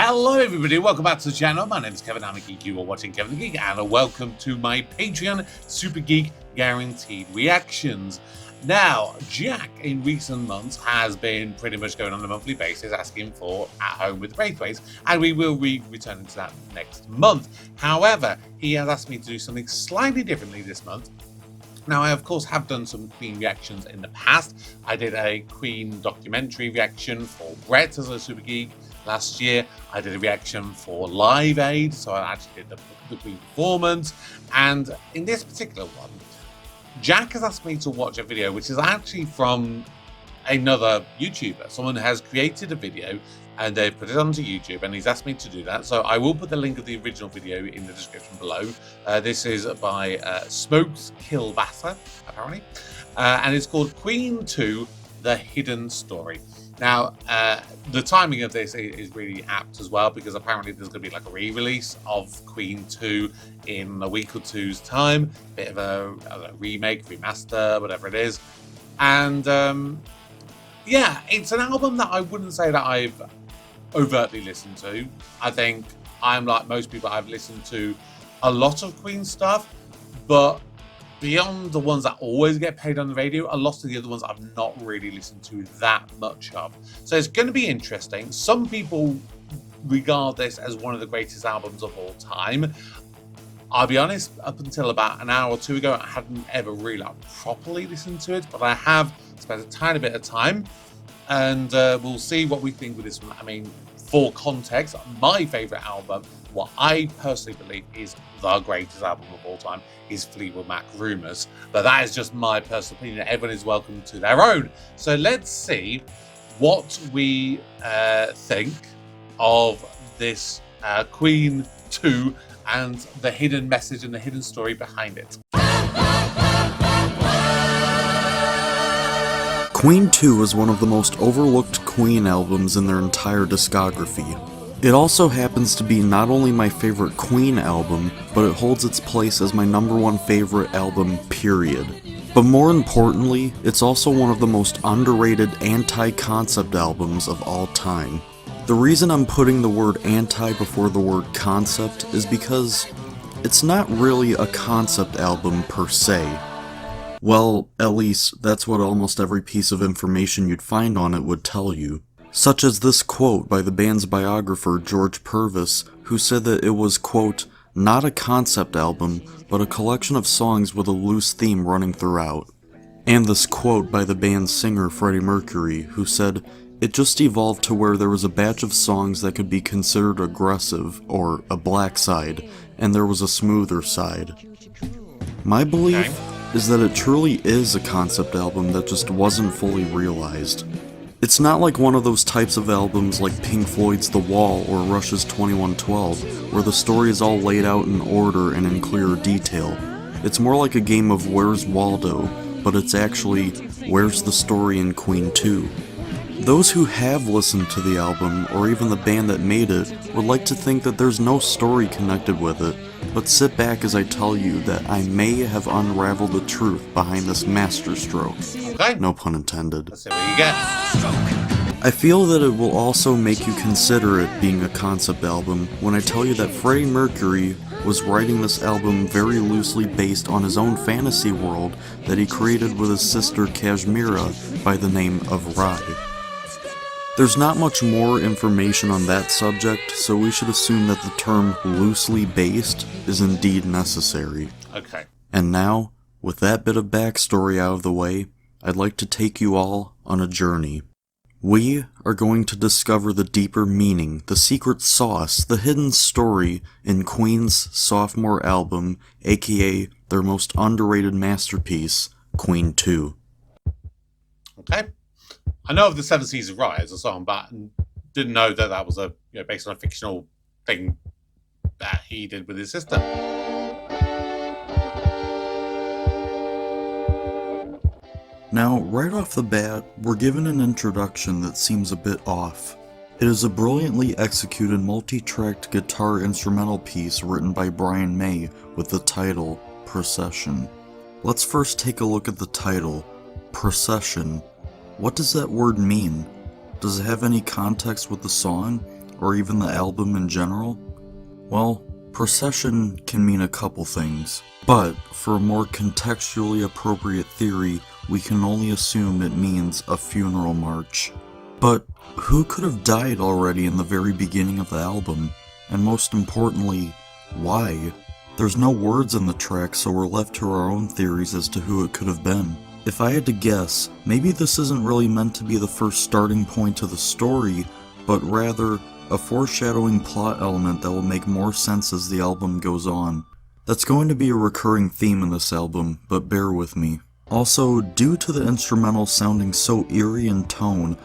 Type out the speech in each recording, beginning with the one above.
Hello everybody, welcome back to the channel. My name is Kevin, I'm a geek. You are watching Kevin the Geek, and welcome to my Patreon Super Geek Guaranteed Reactions. Now, Jack in recent months has been pretty much going on a monthly basis asking for At Home with the Braithwaites, and we will be returning to that next month. However, he has asked me to do something slightly differently this month. Now, I of course have done some Queen reactions in the past. I did a Queen documentary reaction for Brett as a Super Geek last year. I did a reaction for Live Aid, so I actually did the Queen performance. And in this particular one, Jack has asked me to watch a video which is actually from another YouTuber. Someone has created a video and they've put it onto YouTube, and he's asked me to do that. So I will put the link of the original video in the description below. This is by Smokes Killbatter, apparently. And it's called Queen 2, The Hidden Story. Now, the timing of this is really apt as well, because apparently there's going to be like a re-release of Queen 2 in a week or two's time. Bit of a remake, remaster, whatever it is. And yeah, it's an album that I wouldn't say that I've overtly listened to. I think I'm like most people, I've listened to a lot of Queen stuff, but beyond the ones that always get played on the radio, a lot of the other ones I've not really listened to that much of. So it's going to be interesting. Some people regard this as one of the greatest albums of all time. I'll be honest, up until about an hour or two ago, I hadn't ever really properly listened to it, but I have spent a tiny bit of time, and we'll see what we think with this one. I mean, for context, my favourite album, what I personally believe is the greatest album of all time, is Fleetwood Mac Rumours. But that is just my personal opinion. Everyone is welcome to their own. So let's see what we think of this Queen 2 and the hidden message and the hidden story behind it. Queen 2 is one of the most overlooked Queen albums in their entire discography. It also happens to be not only my favorite Queen album, but it holds its place as my #1 favorite album, period. But more importantly, it's also one of the most underrated anti-concept albums of all time. The reason I'm putting the word anti before the word concept is because it's not really a concept album per se. Well, at least that's what almost every piece of information you'd find on it would tell you. Such as this quote by the band's biographer George Purvis, who said that it was, quote, not a concept album, but a collection of songs with a loose theme running throughout. And this quote by the band's singer Freddie Mercury, who said, it just evolved to where there was a batch of songs that could be considered aggressive, or a black side, and there was a smoother side. My belief is that it truly is a concept album that just wasn't fully realized. It's not like one of those types of albums like Pink Floyd's The Wall or Rush's 2112, where the story is all laid out in order and in clear detail. It's more like a game of Where's Waldo, but it's actually, where's the story in Queen 2? Those who have listened to the album, or even the band that made it, would like to think that there's no story connected with it, but sit back as I tell you that I may have unraveled the truth behind this masterstroke. Okay. No pun intended. Let's see what you get. I feel that it will also make you consider it being a concept album when I tell you that Freddie Mercury was writing this album very loosely based on his own fantasy world that he created with his sister Kashmira by the name of Rai. There's not much more information on that subject, so we should assume that the term loosely based is indeed necessary. Okay. And now, with that bit of backstory out of the way, I'd like to take you all on a journey. We are going to discover the deeper meaning, the secret sauce, the hidden story in Queen's sophomore album, aka their most underrated masterpiece, Queen 2. Okay. I know of the Seven Seas of Rye as a song, but didn't know that that was based on a fictional thing that he did with his sister. Now, right off the bat, we're given an introduction that seems a bit off. It is a brilliantly executed multi-tracked guitar instrumental piece written by Brian May with the title, Procession. Let's first take a look at the title, Procession. What does that word mean? Does it have any context with the song? or even the album in general? Well, procession can mean a couple things, but for a more contextually appropriate theory, we can only assume it means a funeral march. But who could have died already in the very beginning of the album? And most importantly, why? There's no words in the track, so we're left to our own theories as to who it could have been. If I had to guess, maybe this isn't really meant to be the first starting point to the story, but rather a foreshadowing plot element that will make more sense as the album goes on. That's going to be a recurring theme in this album, but bear with me. Also, due to the instrumental sounding so eerie in tone,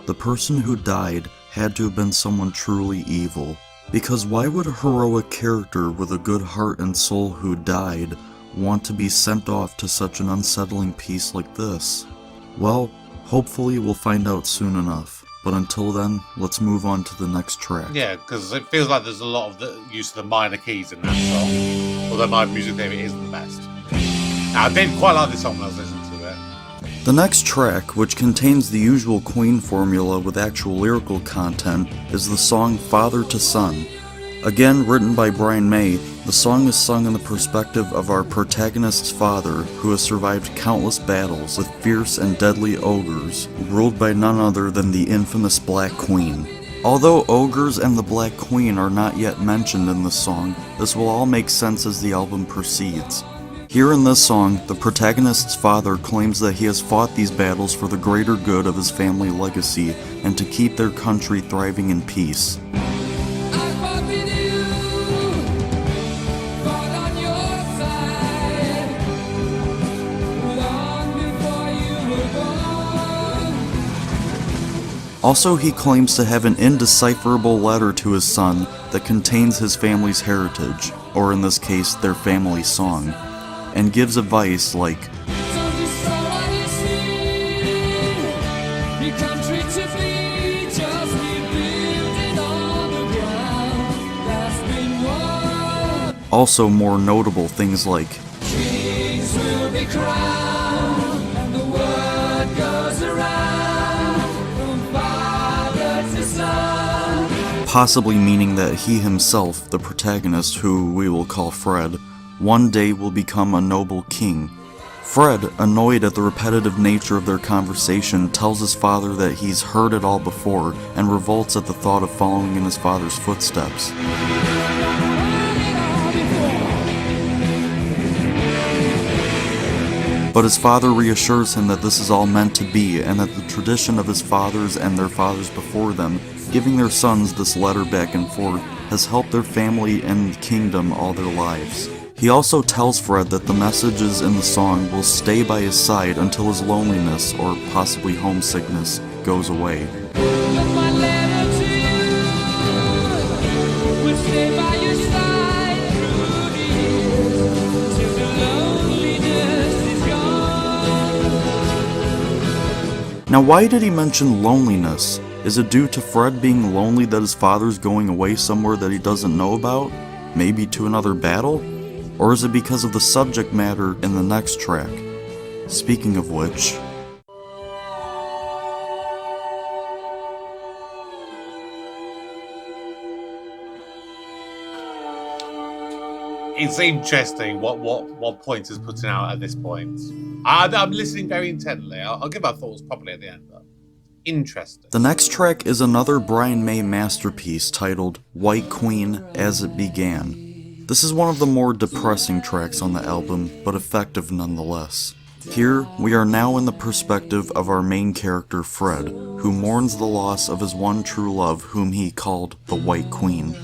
the person who died had to have been someone truly evil. Because why would a heroic character with a good heart and soul who died want to be sent off to such an unsettling piece like this? Well, hopefully we'll find out soon enough. But until then, let's move on to the next track. Yeah, because it feels like there's a lot of the use of the minor keys in that song. Although my music theory isn't the best. Now, I did quite like this song when I was listening to it. The next track, which contains the usual Queen formula with actual lyrical content, is the song Father to Son. Again, written by Brian May, the song is sung in the perspective of our protagonist's father, who has survived countless battles with fierce and deadly ogres, ruled by none other than the infamous Black Queen. Although ogres and the Black Queen are not yet mentioned in the song, this will all make sense as the album proceeds. Here in this song, the protagonist's father claims that he has fought these battles for the greater good of his family legacy and to keep their country thriving in peace. Also, he claims to have an indecipherable letter to his son that contains his family's heritage, or in this case, their family song, and gives advice like, also more notable things like, kings will be crowned, and the word goes around, from father to son. Possibly meaning that he himself, the protagonist, who we will call Fred, one day will become a noble king. Fred, annoyed at the repetitive nature of their conversation, tells his father that he's heard it all before and revolts at the thought of following in his father's footsteps. But his father reassures him that this is all meant to be, and that the tradition of his fathers and their fathers before them, giving their sons this letter back and forth, has helped their family and kingdom all their lives. He also tells Fred that the messages in the song will stay by his side until his loneliness, or possibly homesickness, goes away. Now, why did he mention loneliness? Is it due to Fred being lonely that his father's going away somewhere that he doesn't know about? Maybe to another battle? Or is it because of the subject matter in the next track? Speaking of which... It's interesting what point is putting out at this point. I'm listening very intently. I'll give our thoughts properly at the end, though. Interesting. The next track is another Brian May masterpiece titled White Queen As It Began. This is one of the more depressing tracks on the album, but effective nonetheless. Here, we are now in the perspective of our main character Fred, who mourns the loss of his one true love whom he called the White Queen.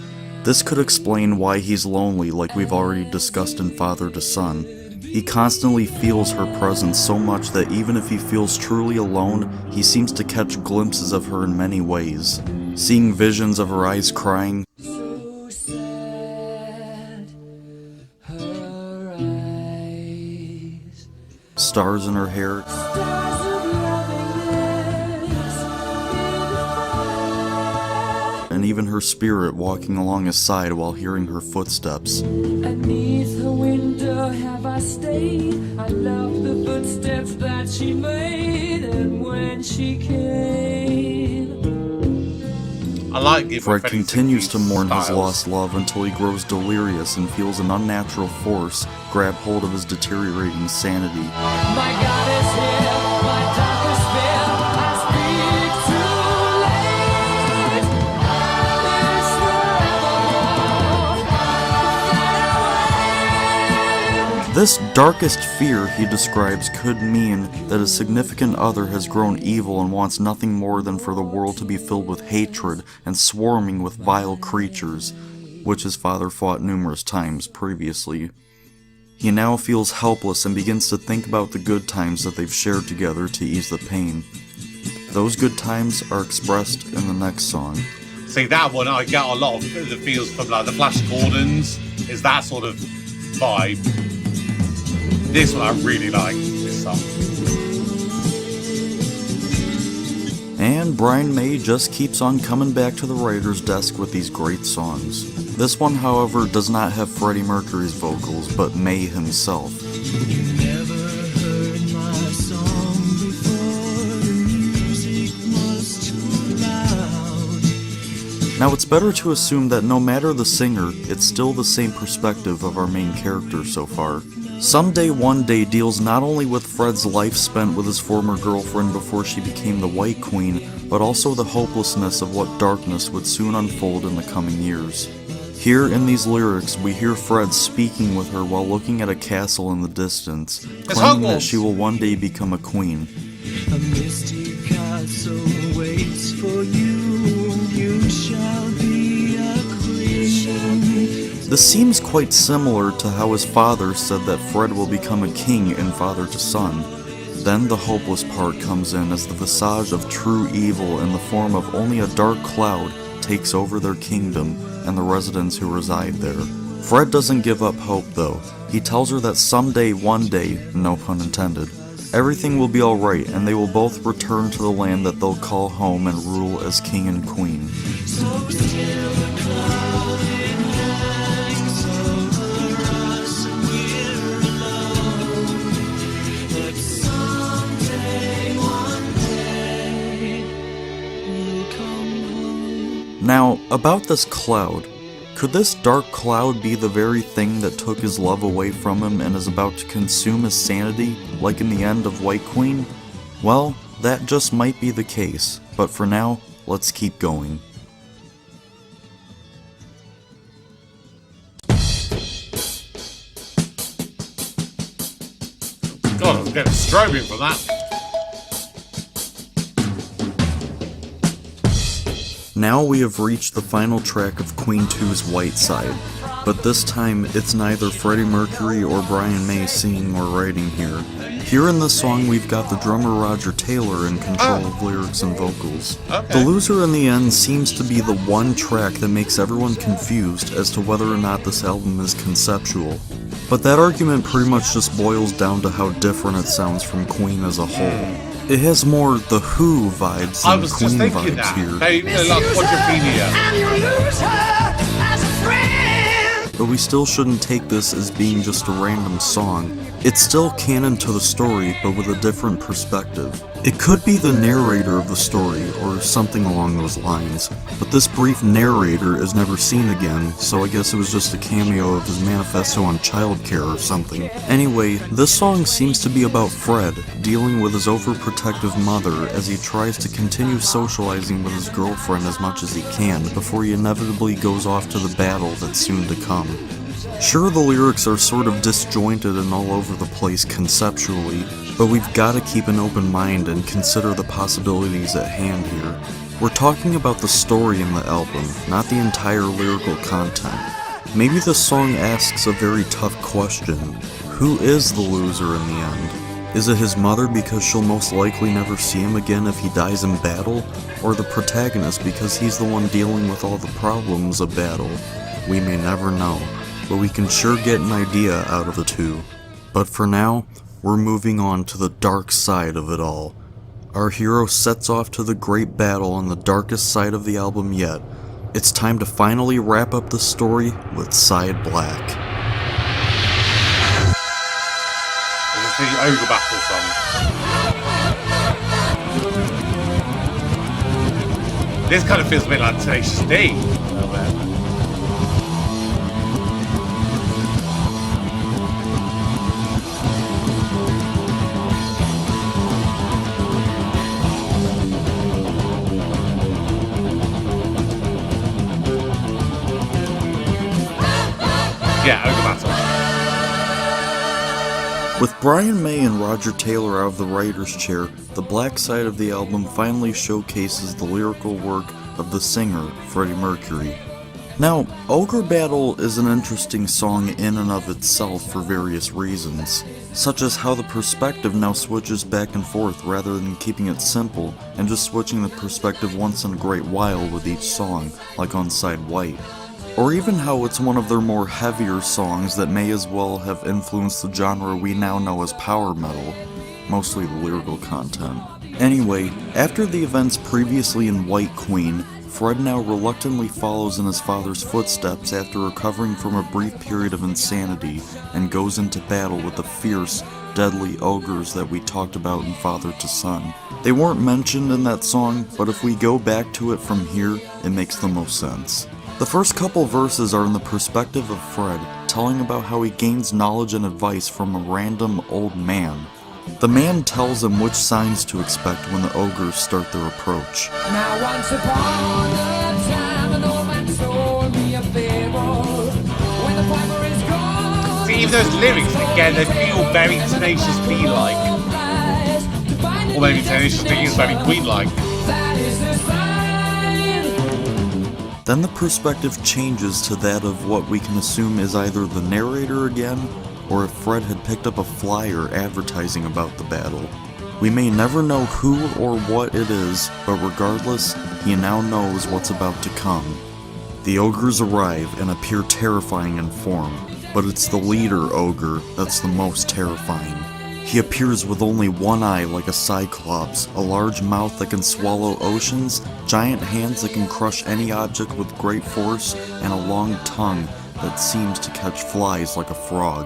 This could explain why he's lonely like we've already discussed in Father to Son. He constantly feels her presence so much that even if he feels truly alone, he seems to catch glimpses of her in many ways. Seeing visions of her eyes crying, stars in her hair, and even her spirit walking along his side while hearing her footsteps. Beneath her window have I stayed. I love the footsteps that she made. I like it. Fred continues to mourn his lost love until he grows delirious and feels an unnatural force grab hold of his deteriorating sanity. My God is here, my darkest fear, I speak too late. It's forevermore. This darkest fear, he describes, could mean that his significant other has grown evil and wants nothing more than for the world to be filled with hatred and swarming with vile creatures, which his father fought numerous times previously. He now feels helpless and begins to think about the good times that they've shared together to ease the pain. Those good times are expressed in the next song. See, that one, I get a lot of the feels from like the Flash Gordons, is that sort of vibe. This one I really like, this song. And Brian May just keeps on coming back to the writer's desk with these great songs. This one, however, does not have Freddie Mercury's vocals, but May himself. You never heard my song before, the music was too loud. Now it's better to assume that no matter the singer, it's still the same perspective of our main character so far. Someday One Day deals not only with Fred's life spent with his former girlfriend before she became the White Queen, but also the hopelessness of what darkness would soon unfold in the coming years. Here in these lyrics, we hear Fred speaking with her while looking at a castle in the distance, claiming that she will one day become a queen. A misty castle waits for you, you shall be a queen. This seems quite similar to how his father said that Fred will become a king and father to son. Then the hopeless part comes in as the visage of true evil in the form of only a dark cloud takes over their kingdom and the residents who reside there. Fred doesn't give up hope though. He tells her that someday, one day, no pun intended, everything will be alright and they will both return to the land that they'll call home and rule as king and queen. So still the cloud it hangs over us and we're alone. But someday, one day, we'll come home. Now, about this cloud. Could this dark cloud be the very thing that took his love away from him and is about to consume his sanity, like in the end of White Queen? Well, that just might be the case, but for now, let's keep going. God, I was getting strobing for that. Now we have reached the final track of Queen 2's White Side, but this time it's neither Freddie Mercury or Brian May singing or writing here. Here in this song we've got the drummer Roger Taylor in control of lyrics and vocals. The Loser in the End seems to be the one track that makes everyone confused as to whether or not this album is conceptual. But that argument pretty much just boils down to how different it sounds from Queen as a whole. It has more The Who vibes than Queen vibes here. They're like quadrophenia. But we still shouldn't take this as being just a random song. It's still canon to the story, but with a different perspective. It could be the narrator of the story, or something along those lines, but this brief narrator is never seen again, so I guess it was just a cameo of his manifesto on childcare or something. Anyway, this song seems to be about Fred, dealing with his overprotective mother as he tries to continue socializing with his girlfriend as much as he can, before he inevitably goes off to the battle that's soon to come. Sure, the lyrics are sort of disjointed and all over the place conceptually, but we've got to keep an open mind and consider the possibilities at hand here. We're talking about the story in the album, not the entire lyrical content. Maybe this song asks a very tough question. Who is the loser in the end? Is it his mother because she'll most likely never see him again if he dies in battle? Or the protagonist because he's the one dealing with all the problems of battle? We may never know, but we can sure get an idea out of the two. But for now, we're moving on to the dark side of it all. Our hero sets off to the great battle on the darkest side of the album yet. It's time to finally wrap up the story with Side Black. This is the Ogre Battle song. This kind of feels a bit like Tenacious D. A little bit. Yeah, Ogre Battle. With Brian May and Roger Taylor out of the writer's chair, the black side of the album finally showcases the lyrical work of the singer, Freddie Mercury. Now, Ogre Battle is an interesting song in and of itself for various reasons, such as how the perspective now switches back and forth rather than keeping it simple and just switching the perspective once in a great while with each song, like on side white. Or even how it's one of their more heavier songs that may as well have influenced the genre we now know as power metal, mostly the lyrical content. Anyway, after the events previously in White Queen, Fred now reluctantly follows in his father's footsteps after recovering from a brief period of insanity and goes into battle with the fierce, deadly ogres that we talked about in Father to Son. They weren't mentioned in that song, but if we go back to it from here, it makes the most sense. The first couple verses are in the perspective of Fred, telling about how he gains knowledge and advice from a random old man. The man tells him which signs to expect when the ogres start their approach. Now once upon a time an old man told me a fable. When the piper is gone, See, even those lyrics, again, they feel very Tenacious D-like. Or maybe Tenacious D is very Queen-like. that is the sign. Then the perspective changes to that of what we can assume is either the narrator again, or if Fred had picked up a flyer advertising about the battle. We may never know who or what it is, but regardless, he now knows what's about to come. The ogres arrive and appear terrifying in form, but it's the leader ogre that's the most terrifying. He appears with only one eye like a cyclops, a large mouth that can swallow oceans, giant hands that can crush any object with great force, and a long tongue that seems to catch flies like a frog.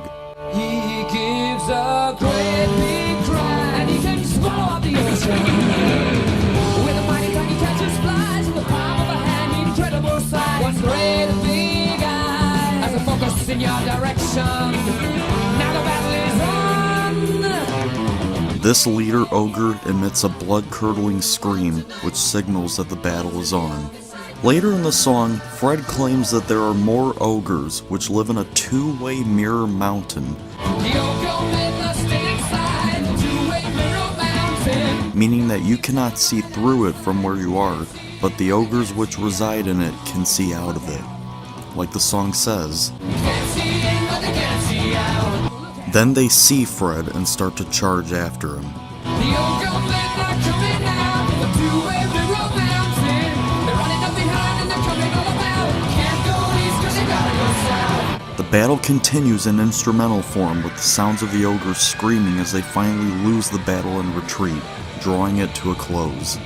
He gives a great big cry and he can swallow up the ocean. With a mighty tongue he catches flies in the palm of a hand, incredible size. One great big eye as a focus in your direction. Now the battle is on. This leader ogre emits a blood-curdling scream, which signals that the battle is on. Later in the song, Fred claims that there are more ogres, which live in a two-way mirror mountain, meaning that you cannot see through it from where you are, but the ogres which reside in it can see out of it. Like the song says. Then they see Fred and start to charge after him. The battle continues in instrumental form with the sounds of the ogres screaming as they finally lose the battle and retreat, drawing it to a close.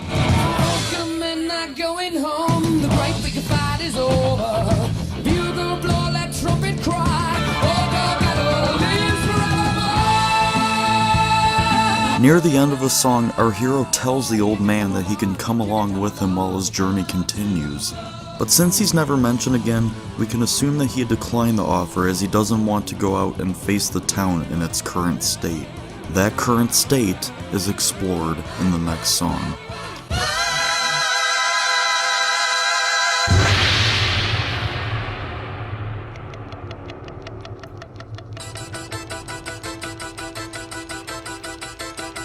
Near the end of the song, our hero tells the old man that he can come along with him while his journey continues. But since he's never mentioned again, we can assume that he declined the offer as he doesn't want to go out and face the town in its current state. That current state is explored in the next song.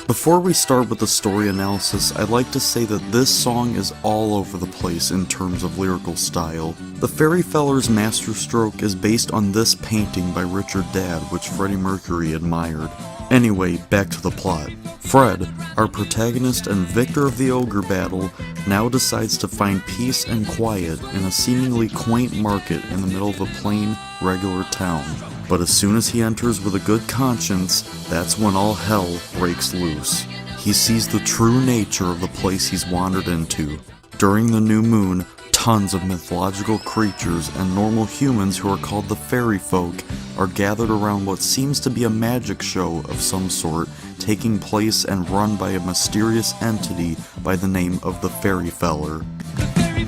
Before we start with the story analysis, I'd like to say that this song is all over the place in terms of lyrical style. The Fairy Feller's masterstroke is based on this painting by Richard Dadd, which Freddie Mercury admired. Anyway, back to the plot. Fred, our protagonist and victor of the ogre battle, now decides to find peace and quiet in a seemingly quaint market in the middle of a plain, regular town. But as soon as he enters with a good conscience, that's when all hell breaks loose. He sees the true nature of the place he's wandered into. During the new moon, tons of mythological creatures and normal humans who are called the fairy folk are gathered around what seems to be a magic show of some sort, taking place and run by a mysterious entity by the name of the Fairy Feller.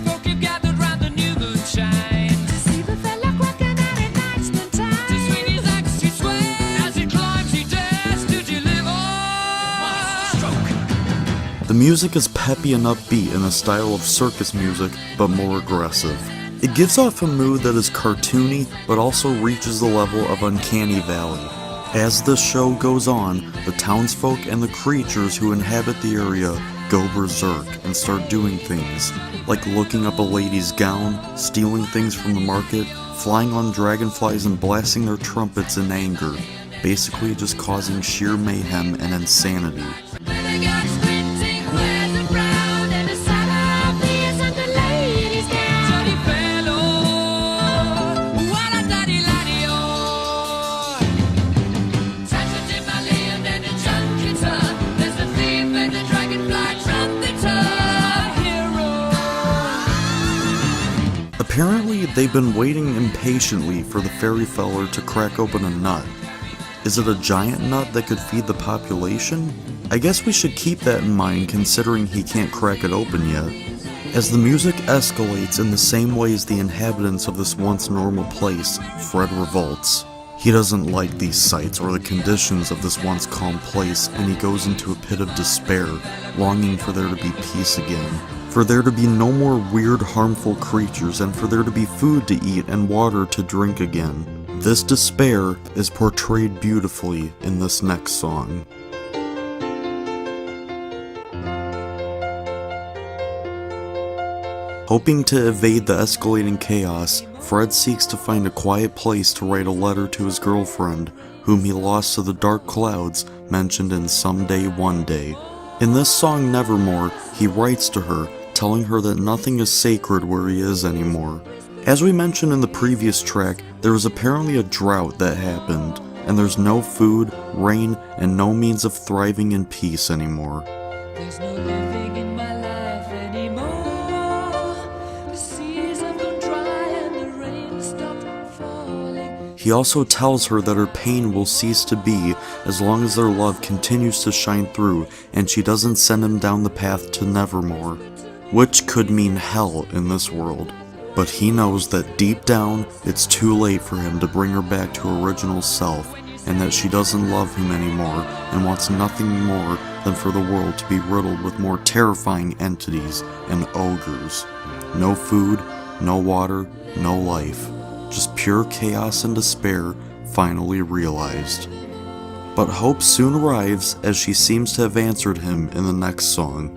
folk have gathered round the new moonshine to see the fella cracking out at night time. To swing his axe, he swears as he climbs, he dares to deliver. Stroke. The music is peppy and upbeat in a style of circus music, but more aggressive. It gives off a mood that is cartoony, but also reaches the level of Uncanny Valley. As this show goes on, the townsfolk and the creatures who inhabit the area go berserk and start doing things, like looking up a lady's gown, stealing things from the market, flying on dragonflies and blasting their trumpets in anger, basically just causing sheer mayhem and insanity. Apparently, they've been waiting impatiently for the fairy feller to crack open a nut. Is it a giant nut that could feed the population? I guess we should keep that in mind considering he can't crack it open yet. As the music escalates in the same way as the inhabitants of this once normal place, Fred revolts. He doesn't like these sights or the conditions of this once calm place, and he goes into a pit of despair, longing for there to be peace again. For there to be no more weird, harmful creatures, and for there to be food to eat and water to drink again. This despair is portrayed beautifully in this next song. Hoping to evade the escalating chaos, Fred seeks to find a quiet place to write a letter to his girlfriend, whom he lost to the dark clouds mentioned in Someday One Day. In this song Nevermore, he writes to her, telling her that nothing is sacred where he is anymore. As we mentioned in the previous track, there was apparently a drought that happened, and there's no food, rain, and no means of thriving in peace anymore. There's no living in my life anymore. The seas have gone dry and the rain stopped falling. He also tells her that her pain will cease to be as long as their love continues to shine through and she doesn't send him down the path to Nevermore, which could mean hell in this world. But he knows that deep down, it's too late for him to bring her back to her original self, and that she doesn't love him anymore and wants nothing more than for the world to be riddled with more terrifying entities and ogres. No food, no water, no life. Just pure chaos and despair finally realized. But hope soon arrives as she seems to have answered him in the next song.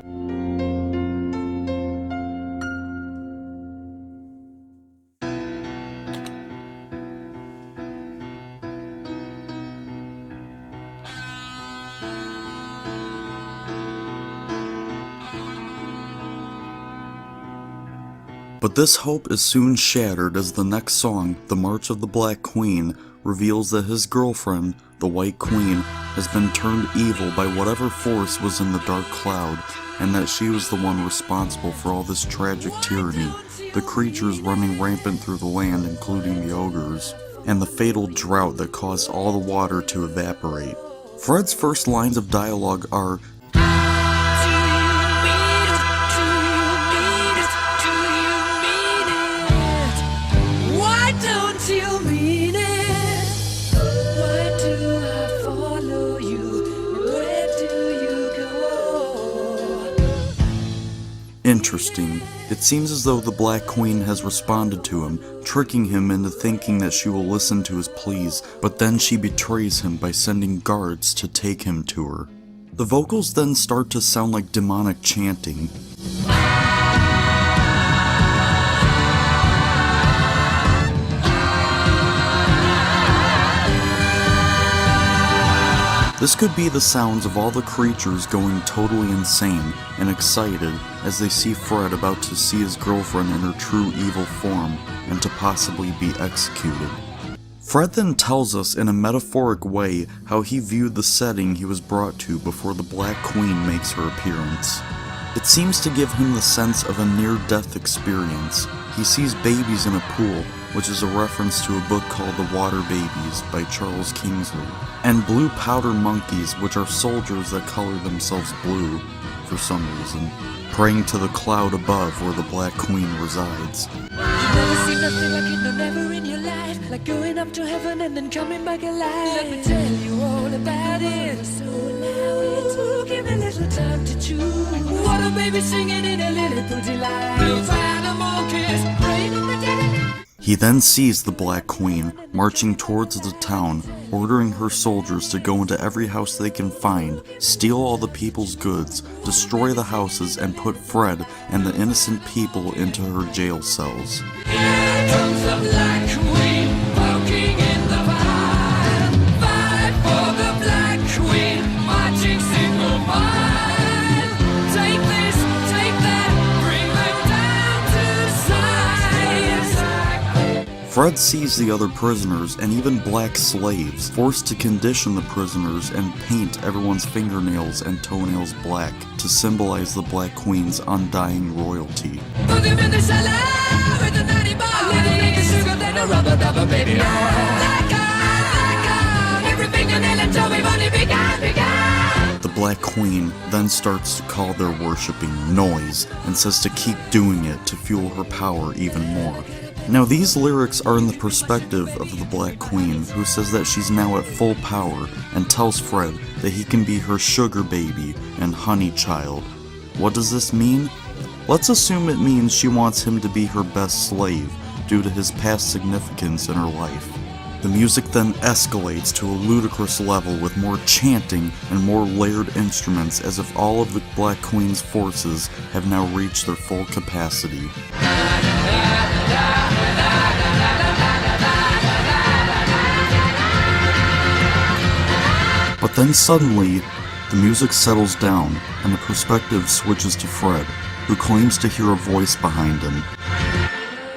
But this hope is soon shattered as the next song, The March of the Black Queen, reveals that his girlfriend, the White Queen, has been turned evil by whatever force was in the dark cloud, and that she was the one responsible for all this tragic tyranny, the creatures running rampant through the land including the ogres, and the fatal drought that caused all the water to evaporate. Fred's first lines of dialogue are, interesting. It seems as though the Black Queen has responded to him, tricking him into thinking that she will listen to his pleas, but then she betrays him by sending guards to take him to her. The vocals then start to sound like demonic chanting. This could be the sounds of all the creatures going totally insane and excited as they see Fred about to see his girlfriend in her true evil form and to possibly be executed. Fred then tells us in a metaphoric way how he viewed the setting he was brought to before the Black Queen makes her appearance. It seems to give him the sense of a near-death experience. He sees babies in a pool, which is a reference to a book called The Water Babies by Charles Kingsley, and blue powder monkeys, which are soldiers that color themselves blue for some reason, praying to the cloud above where the Black Queen resides. You never see nothing like it, no, never in your life. Like going up to heaven and then coming back alive. Let me tell you all about it. So loud, give me a little time to choose. What a baby singing in a little pretty line. Blue powder monkeys, praying in the dead. He then sees the Black Queen marching towards the town, ordering her soldiers to go into every house they can find, steal all the people's goods, destroy the houses, and put Fred and the innocent people into her jail cells. Here comes the Black Queen, walking in the fire. Fight for the Black Queen, marching single file. Take this, take that, bring them down to size. Fred sees the other prisoners and even black slaves, forced to condition the prisoners and paint everyone's fingernails and toenails black to symbolize the Black Queen's undying royalty. Put them in the cellar with a natty bar. Little nigga sugar than a rubber dubber, baby. Like on, every fingernail and toe, we've only begun. The Black Queen then starts to call their worshipping noise and says to keep doing it to fuel her power even more. Now these lyrics are in the perspective of the Black Queen, who says that she's now at full power and tells Fred that he can be her sugar baby and honey child. What does this mean? Let's assume it means she wants him to be her best slave due to his past significance in her life. The music then escalates to a ludicrous level with more chanting and more layered instruments, as if all of the Black Queen's forces have now reached their full capacity. But then suddenly, the music settles down and the perspective switches to Fred, who claims to hear a voice behind him.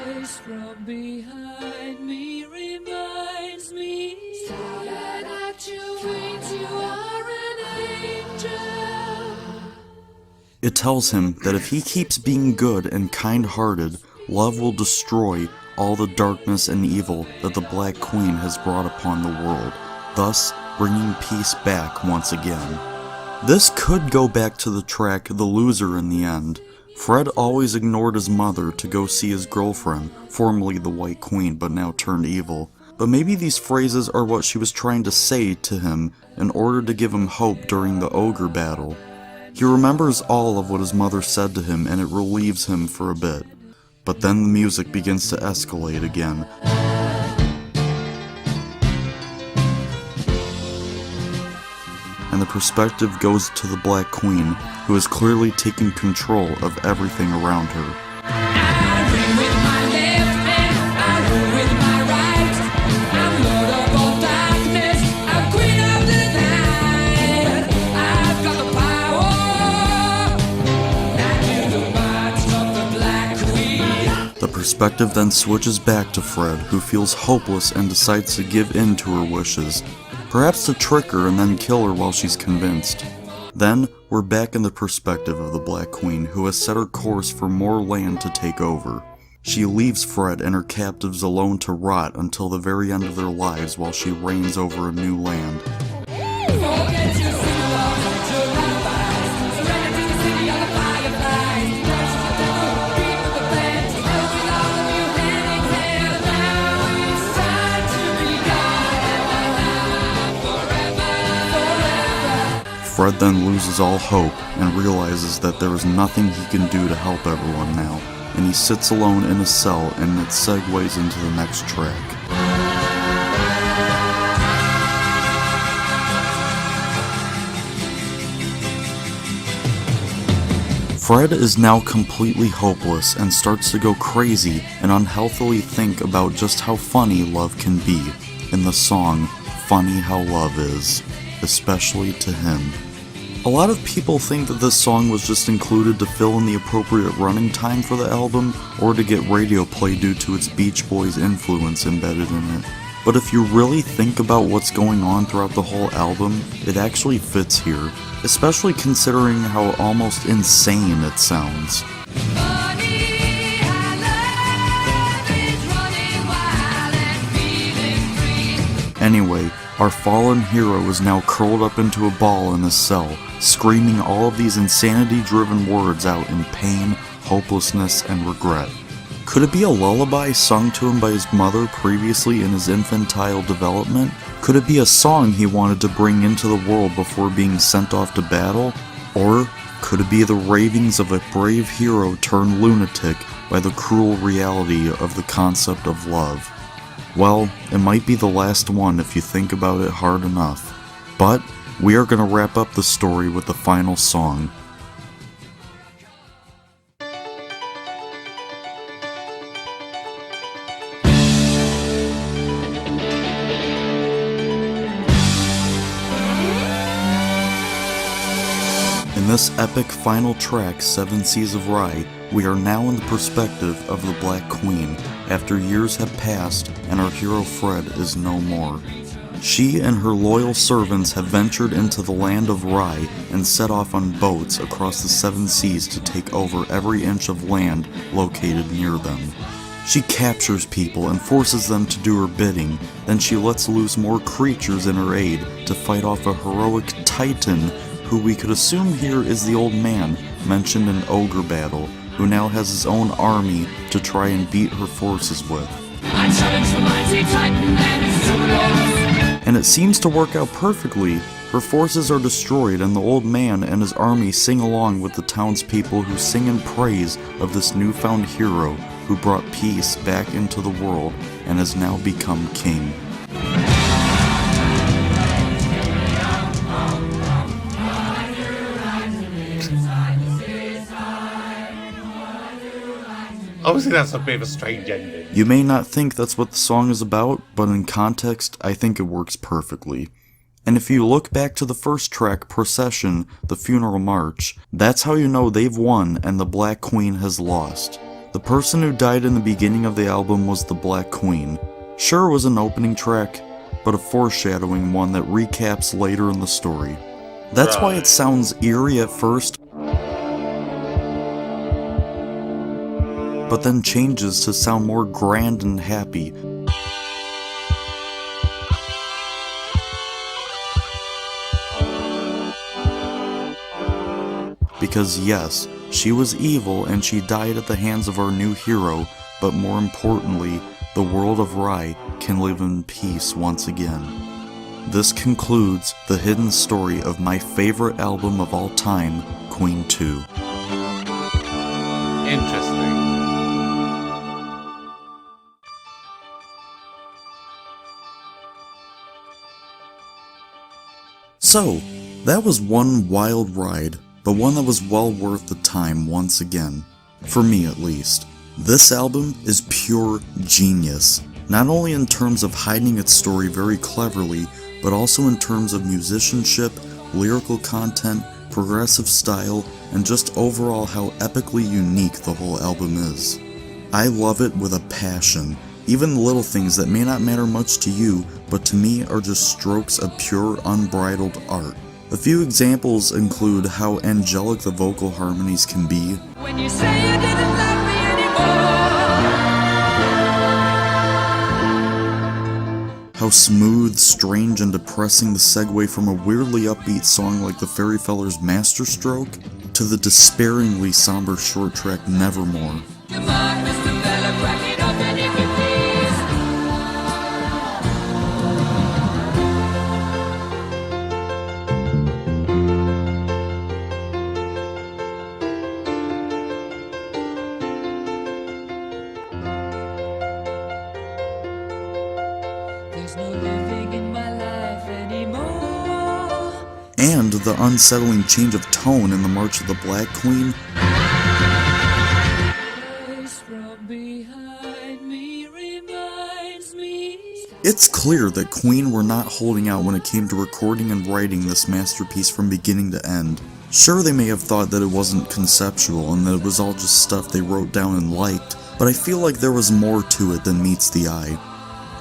Voice from behind me reminds me that at your wings you are an angel. It tells him that if he keeps being good and kind-hearted, love will destroy all the darkness and evil that the Black Queen has brought upon the world, thus bringing peace back once again. This could go back to the track The Loser in the end. Fred always ignored his mother to go see his girlfriend, formerly the White Queen but now turned evil. But maybe these phrases are what she was trying to say to him in order to give him hope during the ogre battle. He remembers all of what his mother said to him and it relieves him for a bit. But then the music begins to escalate again. And the perspective goes to the Black Queen, who is clearly taking control of everything around her. I ring with my left hand, I rule with my right. I'm lord of all darkness, I'm queen of the night. I've got the power, and you the march of the Black Queen. The perspective then switches back to Fred, who feels hopeless and decides to give in to her wishes, perhaps to trick her and then kill her while she's convinced. Then, we're back in the perspective of the Black Queen, who has set her course for more land to take over. She leaves Fred and her captives alone to rot until the very end of their lives while she reigns over a new land. Forget your sing-along to lullabies, surrender to the city of the fireflies. Dance to the devil, beat with the band, together with all of you hand in hand. Now it's time to be gone forever. Fred then loses all hope and realizes that there is nothing he can do to help everyone now, and he sits alone in a cell and it segues into the next track. Fred is now completely hopeless and starts to go crazy and unhealthily think about just how funny love can be in the song Funny How Love Is, especially to him. A lot of people think that this song was just included to fill in the appropriate running time for the album or to get radio play due to its Beach Boys influence embedded in it. but if you really think about what's going on throughout the whole album, it actually fits here, especially considering how almost insane it sounds. Anyway, our fallen hero is now curled up into a ball in his cell, screaming all of these insanity-driven words out in pain, hopelessness, and regret. Could it be a lullaby sung to him by his mother previously in his infantile development? Could it be a song he wanted to bring into the world before being sent off to battle? Or could it be the ravings of a brave hero turned lunatic by the cruel reality of the concept of love? Well, it might be the last one if you think about it hard enough. But we are going to wrap up the story with the final song. In this epic final track, 7 Seas of Rye, we are now in the perspective of the Black Queen, after years have passed and our hero Fred is no more. She and her loyal servants have ventured into the land of Rye and set off on boats across the 7 seas to take over every inch of land located near them. She captures people and forces them to do her bidding, then she lets loose more creatures in her aid to fight off a heroic titan who we could assume here is the old man mentioned in Ogre Battle, who now has his own army to try and beat her forces with. And it seems to work out perfectly. Her forces are destroyed and the old man and his army sing along with the townspeople who sing in praise of this newfound hero who brought peace back into the world and has now become king. Obviously that's a bit of a strange ending. You may not think that's what the song is about, but in context, I think it works perfectly. And if you look back to the first track, Procession, the Funeral March, that's how you know they've won and the Black Queen has lost. The person who died in the beginning of the album was the Black Queen. Sure, it was an opening track, but a foreshadowing one that recaps later in the story. That's why it sounds eerie at first, but then changes to sound more grand and happy. Because yes, she was evil and she died at the hands of our new hero, but more importantly, the world of Rye can live in peace once again. This concludes the hidden story of my favorite album of all time, Queen 2. Interesting. So, that was one wild ride, but one that was well worth the time once again. For me at least. This album is pure genius, not only in terms of hiding its story very cleverly, but also in terms of musicianship, lyrical content, progressive style, and just overall how epically unique the whole album is. I love it with a passion. Even the little things that may not matter much to you, but to me are just strokes of pure unbridled art. A few examples include how angelic the vocal harmonies can be, When you say you didn't love me anymore, how smooth, strange, and depressing the segue from a weirdly upbeat song like the Fairyfeller's Masterstroke to the despairingly somber short track Nevermore. your mind must develop, wrap it up and if you please. There's no living in my life anymore. And the unsettling change of tone in the March of the Black Queen, Voice from behind me reminds me. it's clear that Queen were not holding out when it came to recording and writing this masterpiece from beginning to end. Sure, they may have thought that it wasn't conceptual and that it was all just stuff they wrote down and liked, but I feel like there was more to it than meets the eye.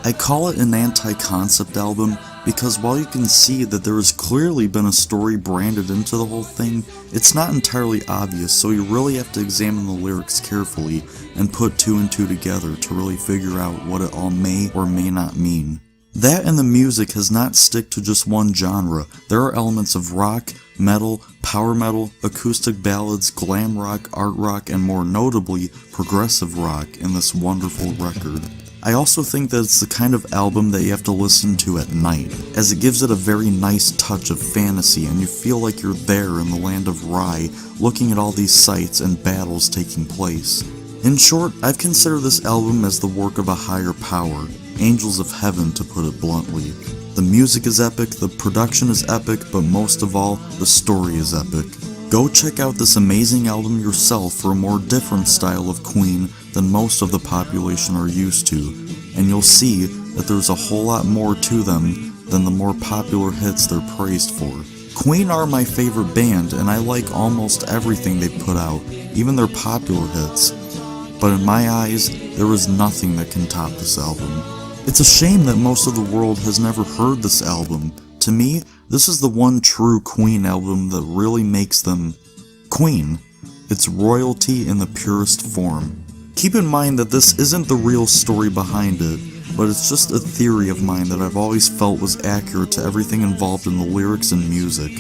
I call it an anti-concept album because while you can see that there has clearly been a story branded into the whole thing, it's not entirely obvious, so you really have to examine the lyrics carefully and put two and two together to really figure out what it all may or may not mean. That and the music has not stick to just one genre. There are elements of rock, metal, power metal, acoustic ballads, glam rock, art rock, and more notably, progressive rock in this wonderful record. I also think that it's the kind of album that you have to listen to at night, as it gives it a very nice touch of fantasy and you feel like you're there in the land of Rye, looking at all these sights and battles taking place. In short, I've considered this album as the work of a higher power, angels of heaven to put it bluntly. The music is epic, the production is epic, but most of all, the story is epic. Go check out this amazing album yourself for a more different style of Queen than most of the population are used to, and you'll see that there's a whole lot more to them than the more popular hits they're praised for. Queen are my favorite band, and I like almost everything they put out, even their popular hits. But in my eyes, there is nothing that can top this album. It's a shame that most of the world has never heard this album. To me, this is the one true Queen album that really makes them Queen. It's royalty in the purest form. Keep in mind that this isn't the real story behind it, but it's just a theory of mine that I've always felt was accurate to everything involved in the lyrics and music.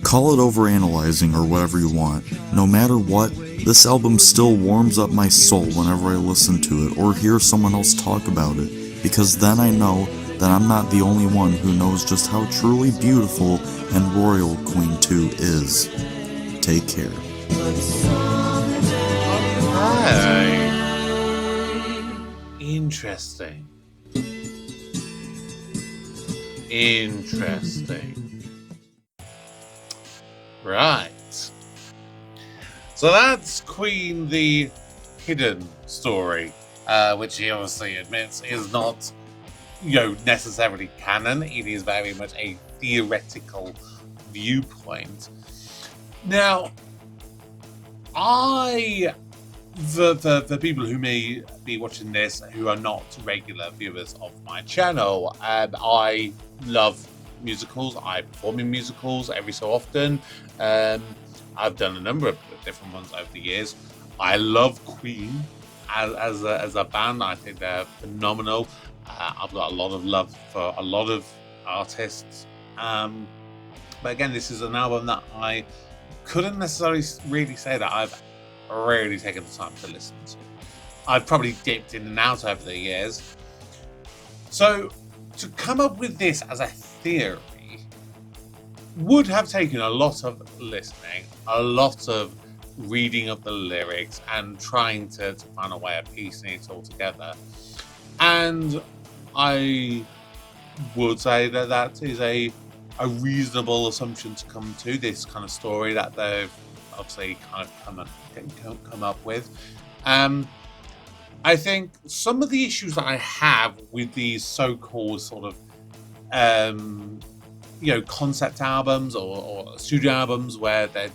Call it overanalyzing or whatever you want. No matter what, this album still warms up my soul whenever I listen to it or hear someone else talk about it, because then I know that I'm not the only one who knows just how truly beautiful and royal Queen 2 is. Take care. Alright. Interesting. Right. So that's Queen the Hidden Story, which he obviously admits is not, necessarily canon. It is very much a theoretical viewpoint. Now, for people who may be watching this who are not regular viewers of my channel, I love musicals. I perform in musicals every so often. I've done a number of different ones over the years. I love Queen as a band. I think they're phenomenal. I've got a lot of love for a lot of artists. But again, this is an album that I couldn't necessarily really say that I've really taken the time to listen to. I've probably dipped in and out over the years. So to come up with this as a theory would have taken a lot of listening, a lot of reading of the lyrics and trying to find a way of piecing it all together. And I would say that that is a reasonable assumption to come to, this kind of story that they've obviously kind of come up with. I think some of the issues that I have with these so-called sort of concept albums or studio albums where they're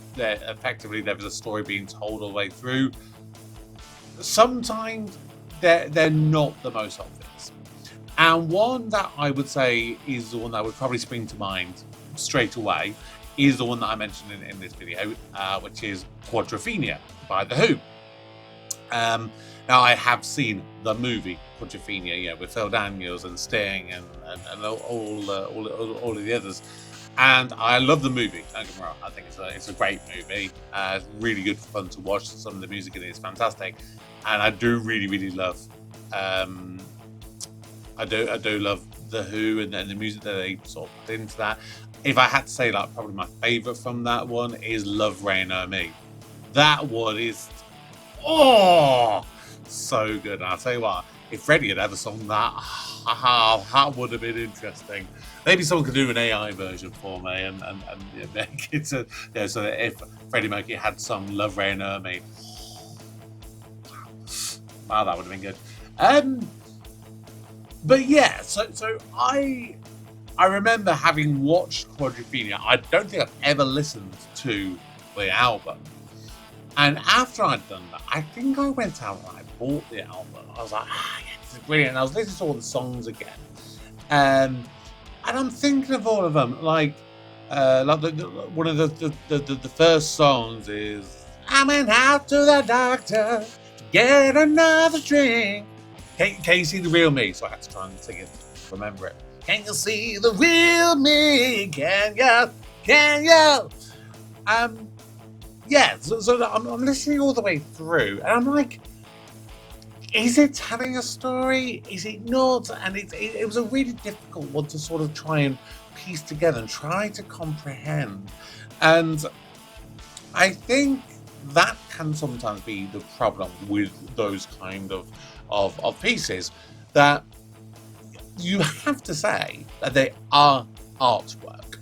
effectively there's a story being told all the way through, sometimes they're not the most obvious. And one that I would say is the one that would probably spring to mind straight away is the one that I mentioned in this video, which is Quadrophenia by The Who. Now, I have seen the movie Quadrophenia, with Phil Daniels and Sting and all of the others, and I love the movie. Don't get me wrong, I think it's a great movie. It's really good fun to watch. Some of the music in it is fantastic, and I do really love. I do love The Who and the music that they sort of put into that. If I had to say, probably my favourite from that one is Love Rain On Me. That one is so good. And I'll tell you what, if Freddie had ever sung that, that would have been interesting. Maybe someone could do an AI version for me and make it so that if Freddie Mercury had sung Love Rain On Me, wow, that would have been good. But yeah, so I remember having watched Quadrophenia. I don't think I've ever listened to the album. And after I'd done that, I think I went out and I bought the album. I was like, yeah, this is brilliant. And I was listening to all the songs again. And I'm thinking of all of them. Like one of the first songs is, I went out to the doctor to get another drink. Can you see the real me? So I had to try and sing it to remember it. Can you see the real me? Can you? Can you? Yeah, so I'm listening all the way through, and I'm like, is it telling a story? Is it not? And it was a really difficult one to sort of try and piece together and try to comprehend. And I think that can sometimes be the problem with those kind of pieces, that you have to say that they are artwork,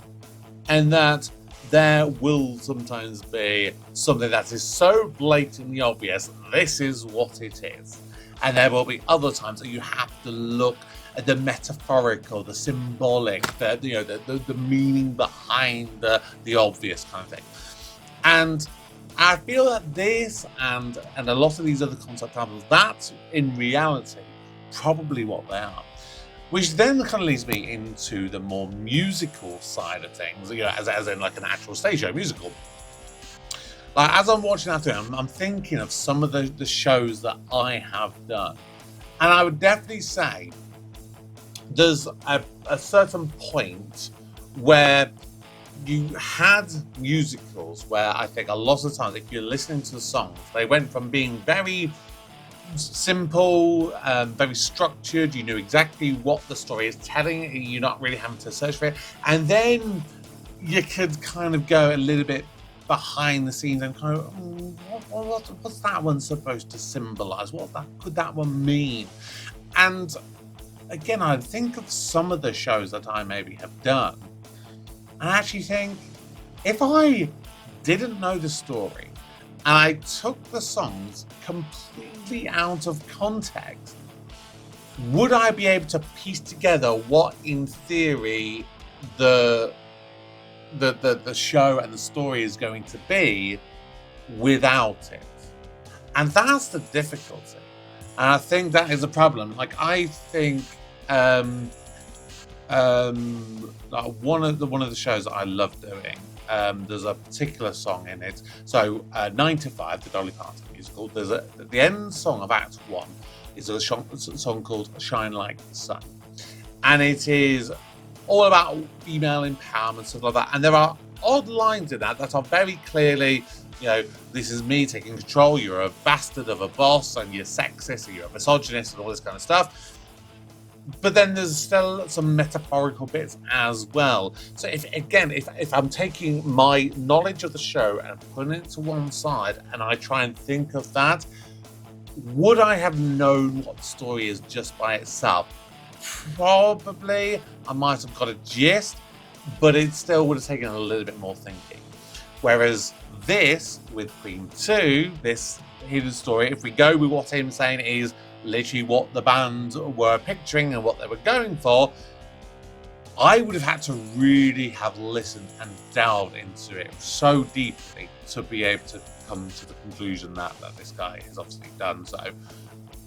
and that there will sometimes be something that is so blatantly obvious, this is what it is. And there will be other times that you have to look at the metaphorical, the symbolic, the meaning behind the obvious kind of thing. And I feel that this and a lot of these other concept albums, that's in reality probably what they are. Which then kind of leads me into the more musical side of things, as in like an actual stage show musical. Like, as I'm watching that, I'm thinking of some of the shows that I have done. And I would definitely say there's a certain point where you had musicals where I think a lot of times, if you're listening to the songs, they went from being very simple, very structured. You knew exactly what the story is telling. You're not really having to search for it. And then you could kind of go a little bit behind the scenes and kind of, what's that one supposed to symbolize? What could that one mean? And again, I think of some of the shows that I maybe have done, and I actually think, if I didn't know the story and I took the songs completely out of context, would I be able to piece together what, in theory, the show and the story is going to be without it? And that's the difficulty. And I think that is a problem. Like, I think one of the shows that I love doing, there's a particular song in it. So 9 to 5, the Dolly Parton musical, the end song of Act 1 is a song called Shine Like the Sun. And it is all about female empowerment, stuff like that. And there are odd lines in that are very clearly, this is me taking control, you're a bastard of a boss, and you're sexist, and you're a misogynist, and all this kind of stuff. But then there's still some metaphorical bits as well. So if I'm taking my knowledge of the show and putting it to one side, and I try and think of that, would I have known what the story is just by itself? Probably. I might have got a gist, but it still would have taken a little bit more thinking. Whereas this, with Queen 2, this hidden story, if we go with what I'm saying is literally what the band were picturing and what they were going for, I would have had to really have listened and delved into it so deeply to be able to come to the conclusion that this guy has obviously done. So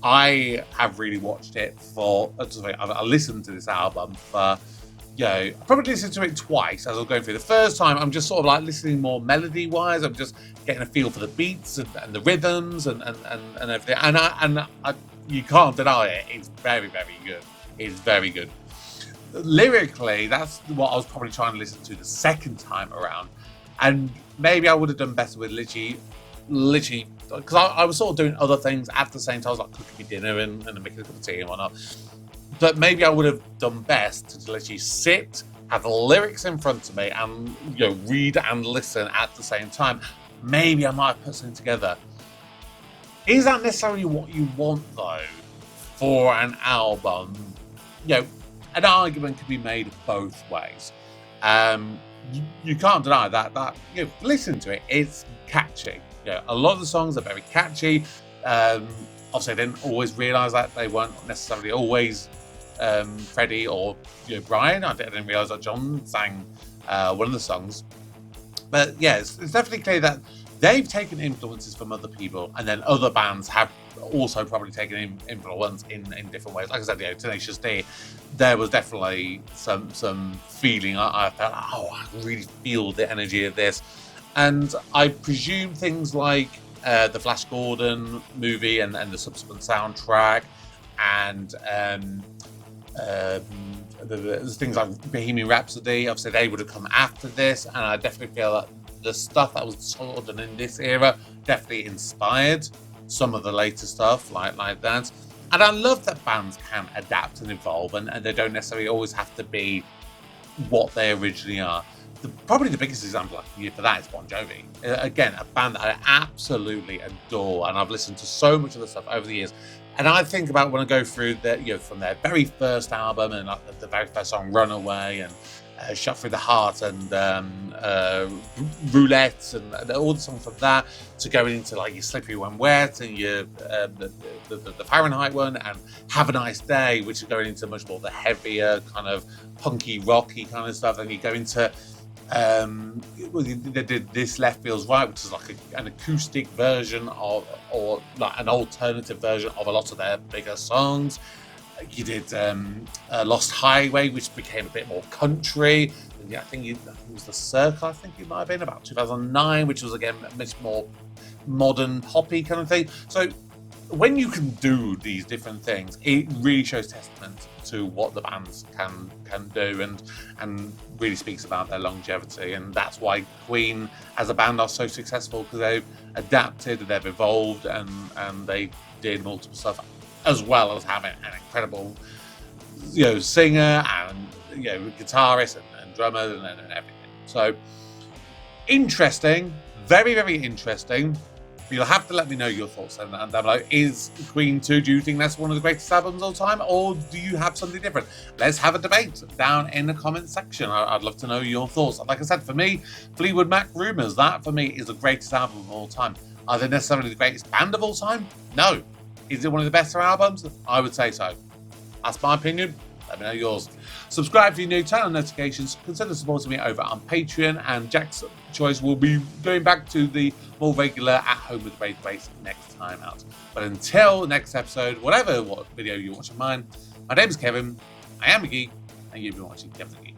I have really watched it I listened to this album for, I probably listened to it twice as I was going through. The first time, I'm just sort of like listening more melody-wise. I'm just getting a feel for the beats and the rhythms and everything. And you can't deny it. It's very, very good. It's very good. Lyrically, that's what I was probably trying to listen to the second time around. And maybe I would have done better with literally, because I was sort of doing other things at the same time. I was like cooking me dinner and making a cup of tea and whatnot. But maybe I would have done best to literally sit, have the lyrics in front of me, and read and listen at the same time. Maybe I might have put something together. Is that necessarily what you want, though, for an album? An argument could be made both ways. You can't deny that listen to it, it's catchy. A lot of the songs are very catchy. Obviously, I didn't always realise that they weren't necessarily always Freddie or Brian. I didn't realise that John sang one of the songs. But yeah, it's definitely clear that they've taken influences from other people, and then other bands have also probably taken influence in different ways. Like I said, Tenacious D, there was definitely some feeling. I felt, I really feel the energy of this. And I presume things like the Flash Gordon movie and the subsequent soundtrack, and there's things like Bohemian Rhapsody, obviously they would have come after this, and I definitely feel that the stuff that was sort of done in this era definitely inspired some of the later stuff like that. And I love that bands can adapt and evolve, and they don't necessarily always have to be what they originally are. Probably the biggest example I can give for that is Bon Jovi. Again, a band that I absolutely adore, and I've listened to so much of the stuff over the years. And I think about when I go through from their very first album, and like the very first song, Runaway, and Shot Through the Heart, and Roulette, and all the songs from that, to going into like your Slippery When Wet, and your the Fahrenheit one, and Have a Nice Day, which is going into much more the heavier kind of punky, rocky kind of stuff. And you go into they did This Left Feels Right, which is like an acoustic version of, or like an alternative version of a lot of their bigger songs. You did Lost Highway, which became a bit more country. And I think it was The Circle, I think it might have been, about 2009, which was again a much more modern poppy kind of thing. So when you can do these different things, it really shows testament to what the bands can do, and really speaks about their longevity. And that's why Queen as a band are so successful, because they've adapted, they've evolved, and they did multiple stuff, as well as having an incredible singer and guitarist and drummer and everything. So interesting, very, very interesting. You'll have to let me know your thoughts on that down below. Is Queen 2, do you think that's one of the greatest albums of all time, or do you have something different? Let's have a debate down in the comment section. I'd love to know your thoughts. Like I said, for me, Fleetwood Mac Rumours, that for me is the greatest album of all time. Are they necessarily the greatest band of all time? No. Is it one of the better albums? I would say so. That's my opinion. Let me know yours. Subscribe if you're new, turn on notifications, consider supporting me over on Patreon, and Jack's Choice will be going back to the more regular At Home with Ray Grace next time out. But until next episode, what video you're watching mine, my name is Kevin, I am a geek, and you've been watching Kevin the Geek.